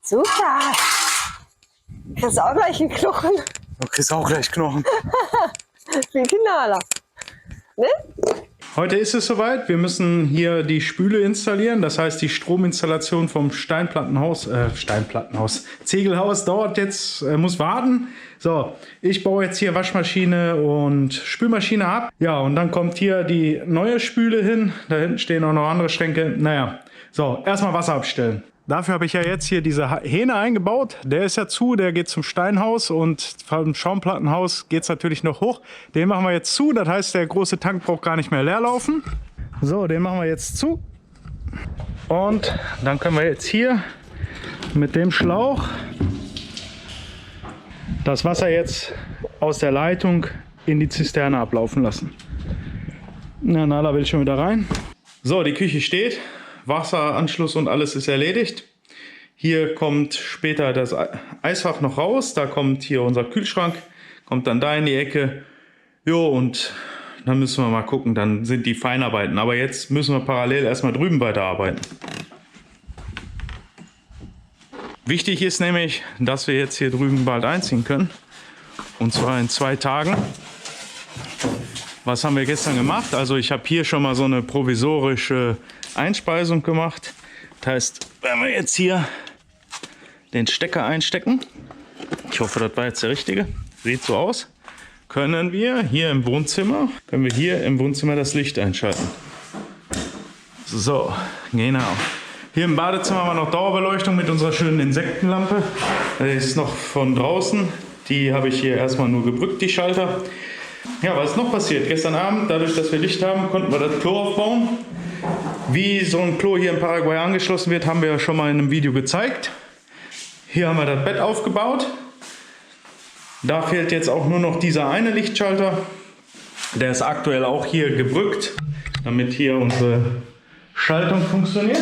Super. Kriegst du auch gleich einen Knochen? Du kriegst auch gleich Knochen. Wie Knala. Ne? Heute ist es soweit. Wir müssen hier die Spüle installieren. Das heißt, die Strominstallation vom Ziegelhaus dauert jetzt, muss warten. So, ich baue jetzt hier Waschmaschine und Spülmaschine ab. Ja, und dann kommt hier die neue Spüle hin. Da hinten stehen auch noch andere Schränke. Naja, so, erstmal Wasser abstellen. Dafür habe ich ja jetzt hier diese Hähne eingebaut. Der ist ja zu, der geht zum Steinhaus und vom Schaumplattenhaus geht es natürlich noch hoch. Den machen wir jetzt zu, das heißt, der große Tank braucht gar nicht mehr leer laufen. So, den machen wir jetzt zu. Und dann können wir jetzt hier mit dem Schlauch das Wasser jetzt aus der Leitung in die Zisterne ablaufen lassen. Na, Nala will schon wieder rein. So, die Küche steht. Wasseranschluss und alles ist erledigt. Hier kommt später das Eisfach noch raus. Da kommt hier unser Kühlschrank, kommt dann da in die Ecke. Jo, und dann müssen wir mal gucken, dann sind die Feinarbeiten. Aber jetzt müssen wir parallel erstmal drüben weiterarbeiten. Wichtig ist nämlich, dass wir jetzt hier drüben bald einziehen können. Und zwar in 2 Tagen. Was haben wir gestern gemacht? Also ich habe hier schon mal so eine provisorische Einspeisung gemacht. Das heißt, wenn wir jetzt hier den Stecker einstecken, ich hoffe, das war jetzt der richtige, sieht so aus, können wir hier im Wohnzimmer, das Licht einschalten. So, genau. Hier im Badezimmer haben wir noch Dauerbeleuchtung mit unserer schönen Insektenlampe. Die ist noch von draußen. Die habe ich hier erstmal nur gebrückt, die Schalter. Ja, was ist noch passiert? Gestern Abend, dadurch, dass wir Licht haben, konnten wir das Klo aufbauen. Wie so ein Klo hier in Paraguay angeschlossen wird, haben wir ja schon mal in einem Video gezeigt. Hier haben wir das Bett aufgebaut. Da fehlt jetzt auch nur noch dieser eine Lichtschalter. Der ist aktuell auch hier gebrückt, damit hier unsere Schaltung funktioniert.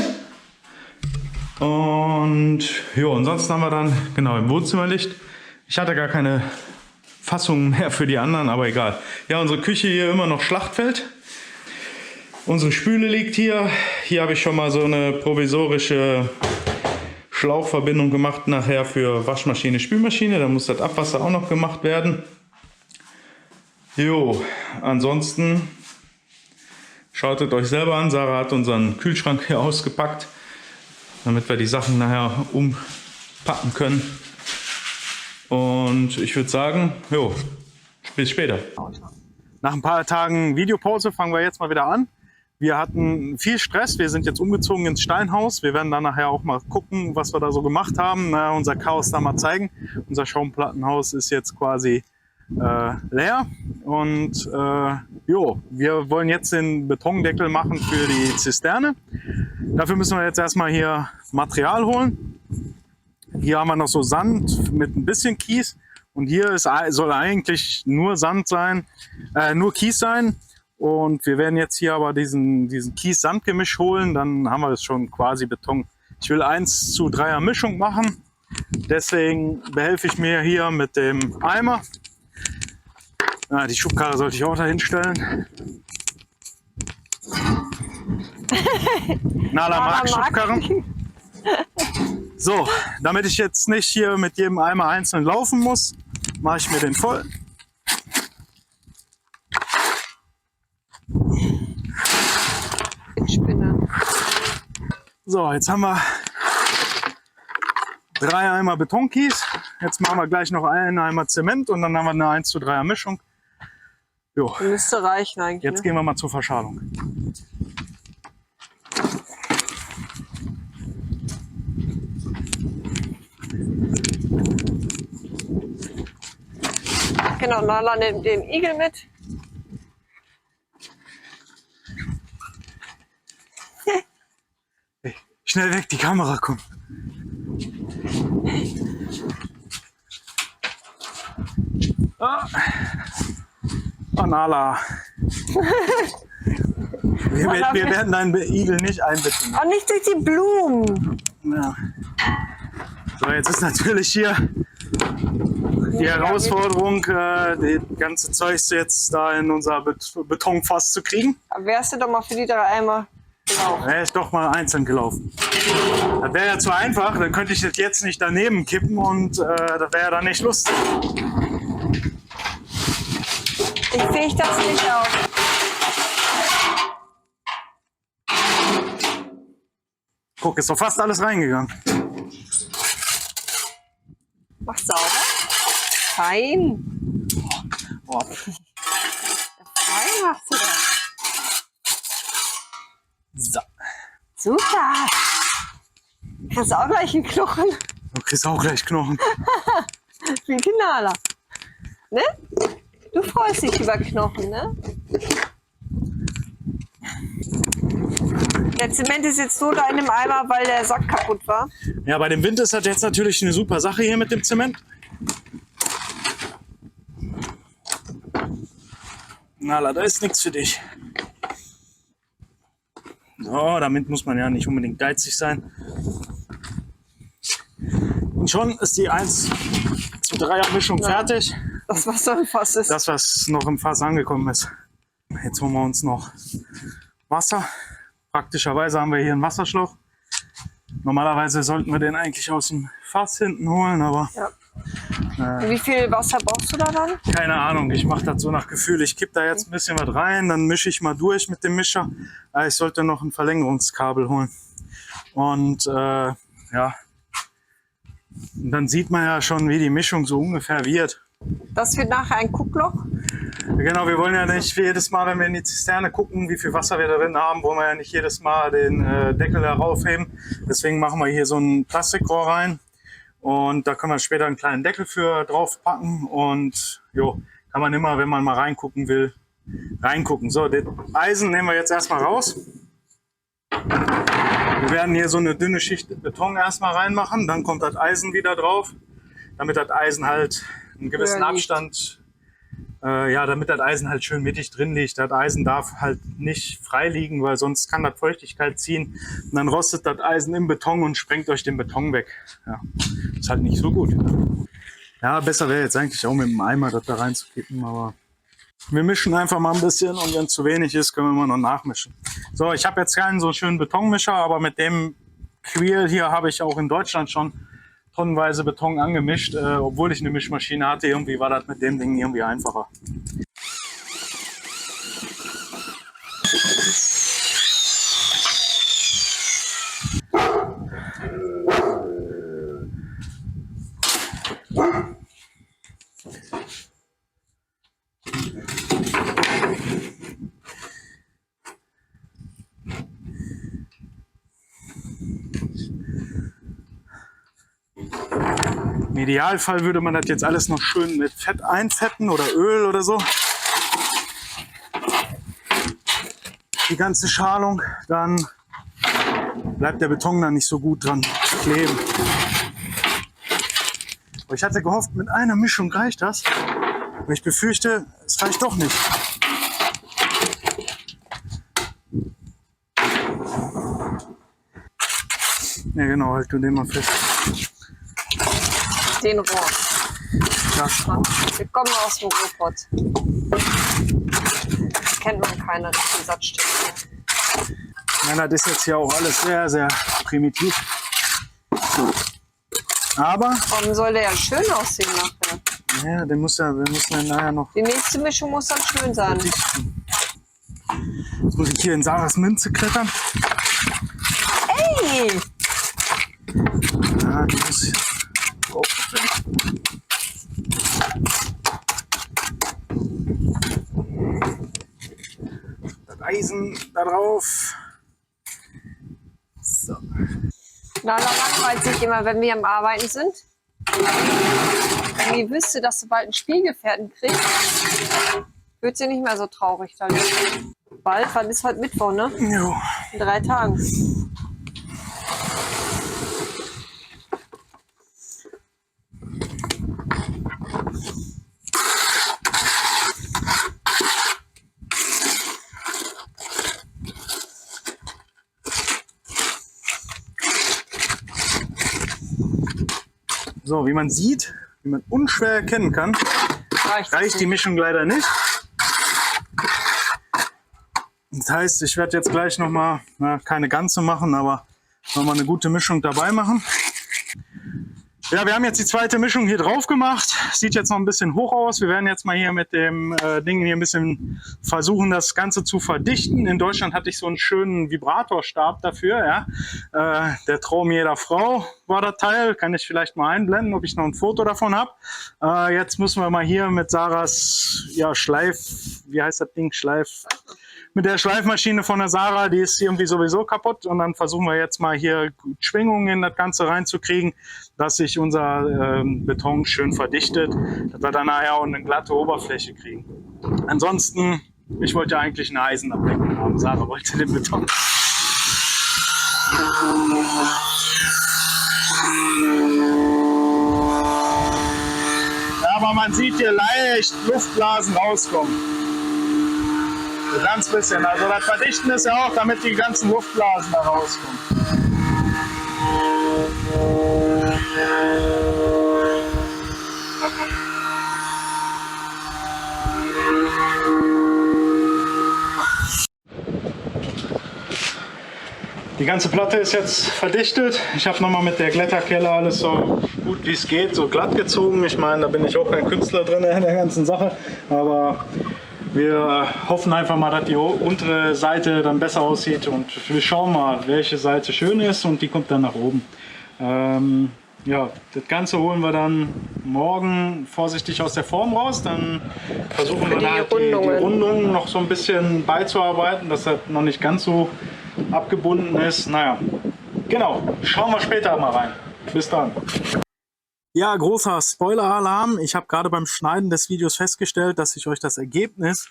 Und ja, ansonsten haben wir dann genau im Wohnzimmer Licht. Ich hatte gar keine Fassung mehr für die anderen, aber egal. Ja, unsere Küche hier immer noch Schlachtfeld. Unsere Spüle liegt hier. Hier habe ich schon mal so eine provisorische Schlauchverbindung gemacht nachher für Waschmaschine, Spülmaschine. Da muss das Abwasser auch noch gemacht werden. Jo, ansonsten schaut euch selber an. Sarah hat unseren Kühlschrank hier ausgepackt, damit wir die Sachen nachher umpacken können. Und ich würde sagen, jo, bis später. Nach ein paar Tagen Videopause fangen wir jetzt mal wieder an. Wir hatten viel Stress, wir sind jetzt umgezogen ins Steinhaus. Wir werden dann nachher auch mal gucken, was wir da so gemacht haben. Unser Chaos da mal zeigen. Unser Schaumplattenhaus ist jetzt quasi leer. Und wir wollen jetzt den Betondeckel machen für die Zisterne. Dafür müssen wir jetzt erstmal hier Material holen. Hier haben wir noch so Sand mit ein bisschen Kies. Und hier soll eigentlich nur Sand sein, nur Kies sein. Und wir werden jetzt hier aber diesen Kies-Sand-Gemisch holen, dann haben wir das schon quasi Beton. Ich will 1:3er Mischung machen, deswegen behelfe ich mir hier mit dem Eimer. Die Schubkarre sollte ich auch dahin stellen. Nala mag Schubkarren. So, damit ich jetzt nicht hier mit jedem Eimer einzeln laufen muss, mache ich mir den voll. So, jetzt haben wir 3 Eimer Betonkies. Jetzt machen wir gleich noch einen Eimer Zement und dann haben wir eine 1:3er Mischung. Jo. Müsste reichen eigentlich. Jetzt gehen wir mal zur Verschalung. Genau, Nala nimmt den Igel mit. Hey, schnell weg, die Kamera kommt. Oh, Nala. Wir werden deinen Igel nicht einbetten. Oh, nicht durch die Blumen. Ja. So, jetzt ist natürlich hier die Herausforderung, das ganze Zeug jetzt da in unser Betonfass zu kriegen. Aber wärst du doch mal für die 3 Eimer gelaufen. Wäre ich doch mal einzeln gelaufen. Das wäre ja zu einfach, dann könnte ich das jetzt nicht daneben kippen und das wäre ja dann nicht lustig. Ich kriege das nicht auf. Guck, ist doch fast alles reingegangen. Mach sauber. Fein. Oh. Fein machst du das. So. Super. Kriegst du auch gleich einen Knochen? Du kriegst auch gleich Knochen. Wie Knaller. Ne? Du freust dich über Knochen, ne? Der Zement ist jetzt so da in dem Eimer, weil der Sack kaputt war. Ja, bei dem Wind ist das jetzt natürlich eine super Sache hier mit dem Zement. Na, da ist nichts für dich. So, damit muss man ja nicht unbedingt geizig sein. Und schon ist die 1:3 Mischung fertig. Das, was so im Fass ist. Das, was noch im Fass angekommen ist. Jetzt holen wir uns noch Wasser. Praktischerweise haben wir hier einen Wasserschlauch. Normalerweise sollten wir den eigentlich aus dem Fass hinten holen, aber Ja. Wie viel Wasser brauchst du da dann? keine Ahnung. Ich mache das so nach Gefühl. Ich kippe da jetzt ein bisschen was rein, dann mische ich mal durch mit dem Mischer. Ich sollte noch ein Verlängerungskabel holen. Und ja, und dann sieht man ja schon, wie die Mischung so ungefähr wird. Das wird nachher ein Guckloch. Genau, wir wollen ja nicht jedes Mal, wenn wir in die Zisterne gucken, wie viel Wasser wir da drin haben, wollen wir ja nicht jedes Mal den Deckel daraufheben. Deswegen machen wir hier so ein Plastikrohr rein und da können wir später einen kleinen Deckel für drauf packen und jo, kann man immer, wenn man mal reingucken will, reingucken. So, das Eisen nehmen wir jetzt erstmal raus. Wir werden hier so eine dünne Schicht Beton erstmal reinmachen, dann kommt das Eisen wieder drauf, damit das Eisen halt einen gewissen Höher liegt. Abstand, ja, damit das Eisen halt schön mittig drin liegt. Das Eisen darf halt nicht frei liegen, weil sonst kann das Feuchtigkeit ziehen und dann rostet das Eisen im Beton und sprengt euch den Beton weg. Ja, ist halt nicht so gut. Ja, besser wäre jetzt eigentlich auch mit dem Eimer das da reinzukippen, aber wir mischen einfach mal ein bisschen und wenn es zu wenig ist, können wir immer noch nachmischen. So, ich habe jetzt keinen so schönen Betonmischer, aber mit dem Quill hier habe ich auch in Deutschland schon tonnenweise Beton angemischt, obwohl ich eine Mischmaschine hatte. Irgendwie war das mit dem Ding irgendwie einfacher. Im Idealfall würde man das jetzt alles noch schön mit Fett einfetten oder Öl oder so. Die ganze Schalung, dann bleibt der Beton da nicht so gut dran kleben. Aber ich hatte gehofft, mit einer Mischung reicht das. Aber ich befürchte, es reicht doch nicht. Ja genau, halt du den mal fest. Den Rohr. Ja. Wir kommen aus dem Ruhrpott. Kennt man keiner, das ist Satzstück. Ja, das ist jetzt hier auch alles sehr, sehr primitiv. Aber Warum soll der ja schön aussehen nachher? ja, wir müssen ja nachher noch. Die nächste Mischung muss dann schön sein. Jetzt muss ich hier in Sarahs Münze klettern. Hey! Ja, die muss drauf. Das Eisen da drauf. So. Nala langweilt sich immer, wenn wir am Arbeiten sind. Wenn die wüsste, dass sie bald einen Spielgefährten kriegt, wird sie nicht mehr so traurig dann. Bald, wann ist heute Mittwoch, ne? Jo. In 3 Tagen. So, wie man sieht, wie man unschwer erkennen kann, reicht die Mischung leider nicht. Das heißt, ich werde jetzt gleich nochmal, keine ganze machen, aber nochmal eine gute Mischung dabei machen. Ja, wir haben jetzt die zweite Mischung hier drauf gemacht. Sieht jetzt noch ein bisschen hoch aus. Wir werden jetzt mal hier mit dem Ding hier ein bisschen versuchen, das Ganze zu verdichten. In Deutschland hatte ich so einen schönen Vibratorstab dafür. Ja. Der Traum jeder Frau war das Teil. Kann ich vielleicht mal einblenden, ob ich noch ein Foto davon habe. Jetzt müssen wir mal hier mit Sarahs wie heißt das Ding? Mit der Schleifmaschine von der Sarah, die ist irgendwie sowieso kaputt. Und dann versuchen wir jetzt mal hier Schwingungen in das Ganze reinzukriegen, dass sich unser Beton schön verdichtet, dass wir dann nachher auch eine glatte Oberfläche kriegen. Ansonsten, ich wollte ja eigentlich eine Eisenabdeckung haben. Sarah wollte den Beton. Ja, aber man sieht hier leicht Luftblasen rauskommen. So ganz bisschen. Also das Verdichten ist ja auch, damit die ganzen Luftblasen da rauskommen. Die ganze Platte ist jetzt verdichtet. Ich habe nochmal mit der Glätterkelle alles so gut wie es geht so glatt gezogen. Ich meine, da bin ich auch kein Künstler drin in der ganzen Sache, aber wir hoffen einfach mal, dass die untere Seite dann besser aussieht und wir schauen mal, welche Seite schön ist und die kommt dann nach oben. Ja, das Ganze holen wir dann morgen vorsichtig aus der Form raus. Dann versuchen wir da die Rundungen noch so ein bisschen beizuarbeiten, dass das noch nicht ganz so abgebunden ist. Naja, genau, schauen wir später mal rein. Bis dann. Ja, großer Spoiler-Alarm. Ich habe gerade beim Schneiden des Videos festgestellt, dass ich euch das Ergebnis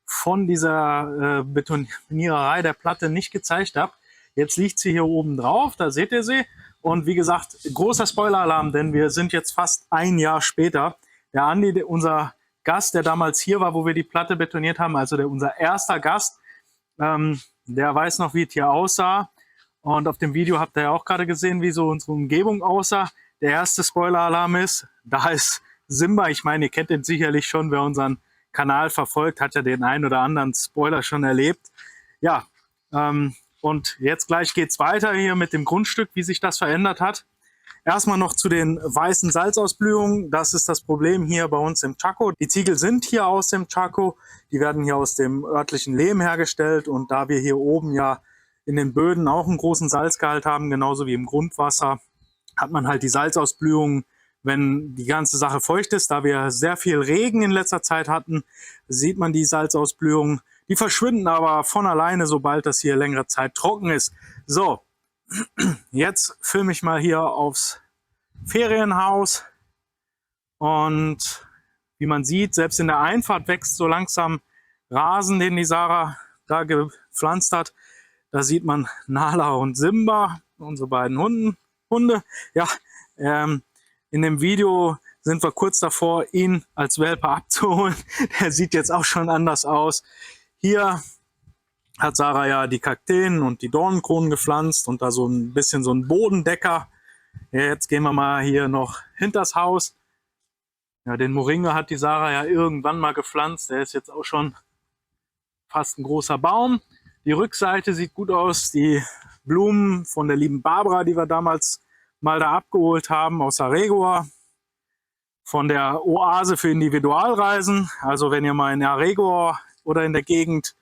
von dieser Betoniererei der Platte nicht gezeigt habe. Jetzt liegt sie hier oben drauf, da seht ihr sie. Und wie gesagt, großer Spoiler-Alarm, denn wir sind jetzt fast ein Jahr später. Der Andi, unser Gast, der damals hier war, wo wir die Platte betoniert haben, also unser erster Gast, der weiß noch, wie es hier aussah. Und auf dem Video habt ihr ja auch gerade gesehen, wie so unsere Umgebung aussah. Der erste Spoiler-Alarm ist, da ist Simba. Ich meine, ihr kennt ihn sicherlich schon, wer unseren Kanal verfolgt, hat ja den einen oder anderen Spoiler schon erlebt. Ja, und jetzt gleich geht's weiter hier mit dem Grundstück, wie sich das verändert hat. Erstmal noch zu den weißen Salzausblühungen. Das ist das Problem hier bei uns im Chaco. Die Ziegel sind hier aus dem Chaco. Die werden hier aus dem örtlichen Lehm hergestellt. Und da wir hier oben ja in den Böden auch einen großen Salzgehalt haben, genauso wie im Grundwasser, hat man halt die Salzausblühungen, wenn die ganze Sache feucht ist. Da wir sehr viel Regen in letzter Zeit hatten, sieht man die Salzausblühungen. Die verschwinden aber von alleine, sobald das hier längere Zeit trocken ist. So, jetzt filme ich mal hier aufs Ferienhaus. Und wie man sieht, selbst in der Einfahrt wächst so langsam Rasen, den die Sarah da gepflanzt hat. Da sieht man Nala und Simba, unsere beiden Hunde. Ja, in dem Video sind wir kurz davor, ihn als Welpe abzuholen. Der sieht jetzt auch schon anders aus. Hier hat Sarah ja die Kakteen und die Dornenkronen gepflanzt und da so ein bisschen so ein Bodendecker. Ja, jetzt gehen wir mal hier noch hinters Haus. Ja, den Moringa hat die Sarah ja irgendwann mal gepflanzt. Der ist jetzt auch schon fast ein großer Baum. Die Rückseite sieht gut aus. Die Blumen von der lieben Barbara, die wir damals mal da abgeholt haben aus Aregua. Von der Oase für Individualreisen. Also wenn ihr mal in Aregua oder in der Gegend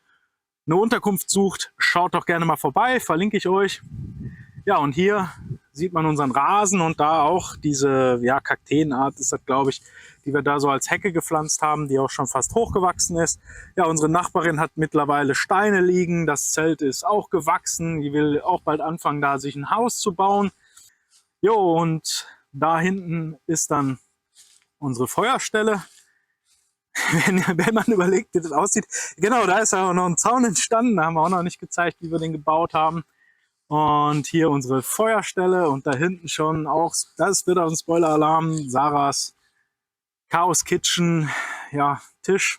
eine Unterkunft sucht, schaut doch gerne mal vorbei, verlinke ich euch. Ja, und hier sieht man unseren Rasen und da auch diese Kakteenart ist das, glaube ich, die wir da so als Hecke gepflanzt haben, die auch schon fast hochgewachsen ist. Ja, unsere Nachbarin hat mittlerweile Steine liegen, das Zelt ist auch gewachsen, die will auch bald anfangen, da sich ein Haus zu bauen. Jo, und da hinten ist dann unsere Feuerstelle. Wenn man überlegt, wie das aussieht. Genau, da ist auch noch ein Zaun entstanden. Da haben wir auch noch nicht gezeigt, wie wir den gebaut haben. Und hier unsere Feuerstelle und da hinten schon auch, das wird auch ein Spoiler-Alarm, Sarahs Chaos Kitchen, ja, Tisch.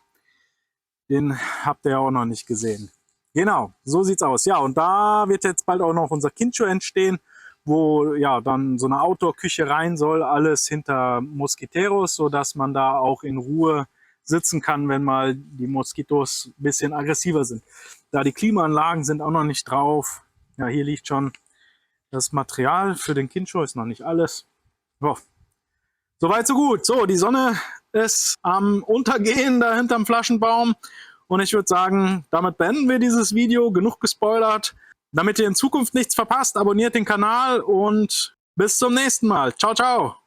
Den habt ihr ja auch noch nicht gesehen. Genau, so sieht's aus. Ja, und da wird jetzt bald auch noch unser Quincho entstehen, wo ja dann so eine Outdoor-Küche rein soll, alles hinter Mosquiteros, sodass man da auch in Ruhe sitzen kann, wenn mal die Moskitos ein bisschen aggressiver sind. Da die Klimaanlagen sind auch noch nicht drauf. Ja, hier liegt schon das Material für den Kindschuh, ist noch nicht alles. So. Soweit so gut. So, die Sonne ist am Untergehen da hinterm Flaschenbaum. Und ich würde sagen, damit beenden wir dieses Video. Genug gespoilert. Damit ihr in Zukunft nichts verpasst, abonniert den Kanal und bis zum nächsten Mal. Ciao, ciao.